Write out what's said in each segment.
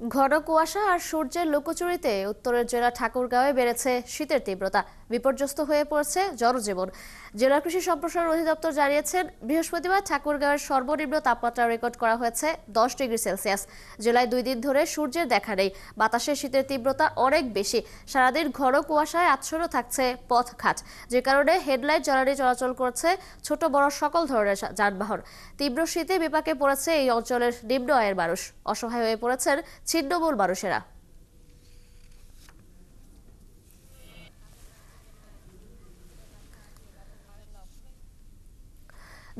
ঘন কুয়াশা আর সূর্যের লুকোচুরিতে উত্তরের জেলা ঠাকুরগাঁওয়ে বেড়েছে শীতের তীব্রতা। বিপর্যস্ত হয়ে পড়ছে জনজীবন। জেলা কৃষি সম্প্রসারণ অধিদপ্তর জানিয়েছেন, বৃহস্পতিবার ঠাকুরগাঁওয়ের সর্বনিম্ন তাপমাত্রা রেকর্ড করা হয়েছে 10 ডিগ্রি সেলসিয়াস। জেলায় 2 দিন ধরে সূর্যের দেখা নেই। বাতাসে শীতের তীব্রতা অনেক বেশি। সারাদিন ঘন কুয়াশায় আচ্ছন্ন থাকছে পথঘাট, যে কারণে হেডলাইট জ্বালানি চলাচল করছে ছোট বড় সকল ধরনের যানবাহন। তীব্র শীতে বিপাকে পড়েছে এই অঞ্চলের নিম্ন আয়ের মানুষ। অসহায় হয়ে পড়েছেন ছিন্নমূল মানুষেরা।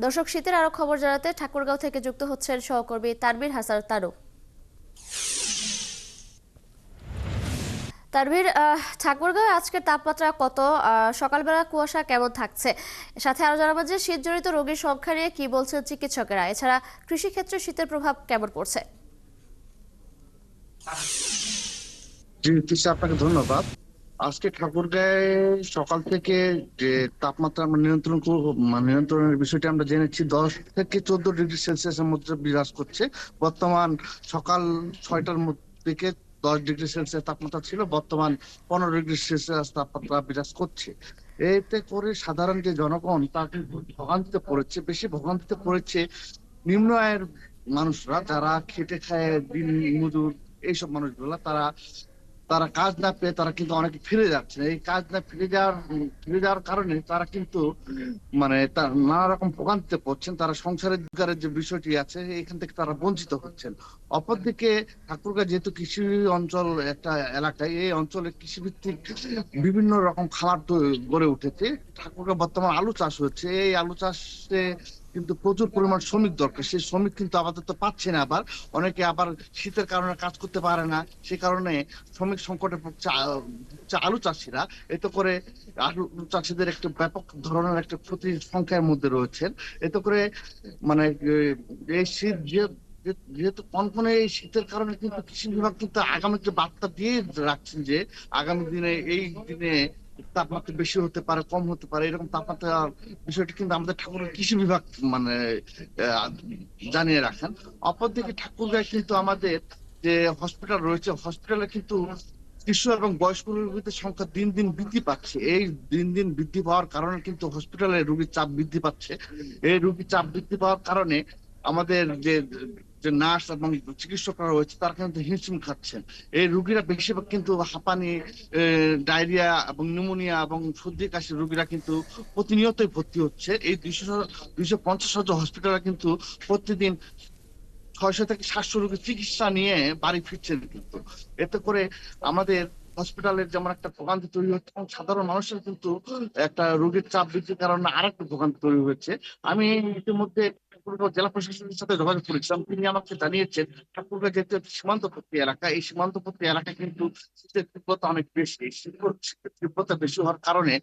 দর্শক, শীতের আরো খবর জানাতে ঠাকুরগাঁও থেকে যুক্ত হচ্ছেন সহকর্মী তানভীর হাসান তানু। তানভীর, ঠাকুরগাঁও আজকের তাপমাত্রা কত? সকালবেলা কুয়াশা কেমন থাকছে? সাথে আরো জানাবো যে শীতজনিত রোগীর সংখ্যা নিয়ে কি বলছেন চিকিৎসকেরা। এছাড়া কৃষিক্ষেত্রে শীতের প্রভাব কেমন পড়ছে? জি, আপনাকে ধন্যবাদ। আজকে ঠাকুরগাঁয়ে সকাল থেকে যে তাপমাত্রা আমরা নিয়ন্ত্রণের বিষয়টি আমরা জেনেছি, 10 থেকে 14 ডিগ্রি সেলসিয়াসের মধ্যে বিরাজ করছে। বর্তমান সকাল 6টার দিকে 10 ডিগ্রি সেলসিয়াস তাপমাত্রা ছিল, বর্তমান 15 ডিগ্রি সেলসিয়াস তাপমাত্রা বিরাজ করছে। এতে করে সাধারণ যে জনগণ তা কিন্তু ভোগান্তিতে পড়েছে। বেশি ভোগান্তিতে পড়েছে নিম্ন আয়ের মানুষরা, যারা খেটে খায়, দিন মজুর, এইসব মানুষগুলা। তারা তারা কাজ না পেয়ে তারা কিন্তু অনেকে ফিরে যাচ্ছে। এই কাজ না ফিরে যাওয়ার কারণে তারা কিন্তু তার নানা রকম ভোগান্তিতে পড়ছেন। তারা সংসারের রোজগারের যে বিষয়টি আছে, এখান থেকে তারা বঞ্চিত হচ্ছেন। অপরদিকে ঠাকুরগাঁও যেহেতু কৃষি অঞ্চল একটা এলাকায়, এই অঞ্চলে কৃষিভিত্তিক বিভিন্ন রকম খামার গড়ে উঠেছে। ঠাকুরগাঁও বর্তমান আলু চাষ হচ্ছে। এই আলু চাষে কিন্তু প্রচুর পরিমাণ শ্রমিক দরকার। সেই শ্রমিক কিন্তু আপাতত পাচ্ছে না। আবার অনেকে আবার শীতের কারণে কাজ করতে পারে না। সে কারণে শ্রমিক সংকটে ভুগছে আলু চাষিরা। এতে করে আলু চাষিদের একটা ব্যাপক ধরনের একটা ক্ষতির সংখ্যার মধ্যে রয়েছেন। এতে করে মানে এই শীত যেহেতু কনকনে, এই শীতের কারণে কিন্তু কৃষি বিভাগ কিন্তু আগামী যে বার্তা দিয়ে রাখছেন যে আগামী দিনে এই দিনে তাপমাত্রা বেশি হতে পারে, কম হতে পারে, এরকম তাপমাত্রা বিষয়টি কিন্তু আমাদের ঠাকুরের কৃষি বিভাগ মানে আহ, জানিয়ে রাখেন। অপরদিকে ঠাকুরগাঁয় কিন্তু আমাদের যে হসপিটাল রয়েছে, হসপিটালে কিন্তু শিশু এবং বয়স্ক রোগীদের সংখ্যা দিন দিন বৃদ্ধি পাচ্ছে। এই দিন দিন বৃদ্ধি পাওয়ার কারণে কিন্তু হসপিটালে রোগীর চাপ বৃদ্ধি পাচ্ছে। এই রোগীর চাপ বৃদ্ধি পাওয়ার কারণে আমাদের যে যে নার্স এবং চিকিৎসকরা রয়েছে, তারা কিন্তু হিমশিম খাচ্ছেন। এই রোগীরা বেশিরভাগ কিন্তু হাঁপানি, ডায়রিয়া এবং নিউমোনিয়া এবং সর্দি কাশির রোগীরা কিন্তু প্রতিনিয়তই ভর্তি হচ্ছে। এই 250 হাজার হসপিটালে কিন্তু প্রতিদিন 600 থেকে 700 রোগীর চিকিৎসা নিয়ে বাড়ি ফিরছেন কিন্তু। এতে করে আমাদের হসপিটালের যেমন একটা ভোগান্তি তৈরি হচ্ছে, এবং সাধারণ মানুষের কিন্তু একটা রোগীর চাপ বৃদ্ধির কারণে আর একটা ভোগান্তি তৈরি হয়েছে। আমি ইতিমধ্যে ঠাকুরগাঁও জেলা প্রশাসনের সাথে যোগাযোগ করেছিলাম। তিনি আমাকে জানিয়েছেন, ঠাকুরগাঁও যেহেতু একটি সীমান্তবর্তী এলাকা, এই সীমান্তবর্তী এলাকায় কিন্তু শীতের তীব্রতা অনেক বেশি। এই শীতের তীব্রতা বেশি হওয়ার কারণে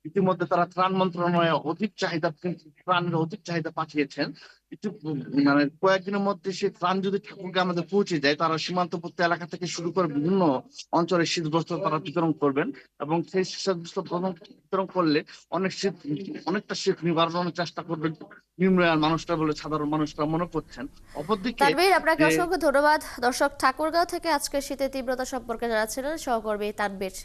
ইতিমধ্যে তারা ত্রাণ মন্ত্রণালয়ে ত্রাণের অধিক চাহিদা পাঠিয়েছেন। কিছু কয়েকদিনের মধ্যে সে ত্রাণ যদি ঠাকুরগাঁও আমাদের পৌঁছে যায়, তারা সীমান্তবর্তী এলাকা থেকে শুরু করে বিভিন্ন অঞ্চলে শীতবস্ত্র তারা বিতরণ করবেন। এবং সেই শীতবস্ত্র বিতরণ করলে অনেকটা শীত নিবারণের চেষ্টা করবেন নিম্ন আয়ের মানুষরা বলে সাধারণ মানুষরা মনে করছেন। অপরদিকে তানভীর, আপনাকে যে অসংখ্য ধন্যবাদ। দর্শক, ঠাকুরগাঁও থেকে আজকের শীতের তীব্রতা সম্পর্কে জানাচ্ছিলেন সহকর্মী তানভীর।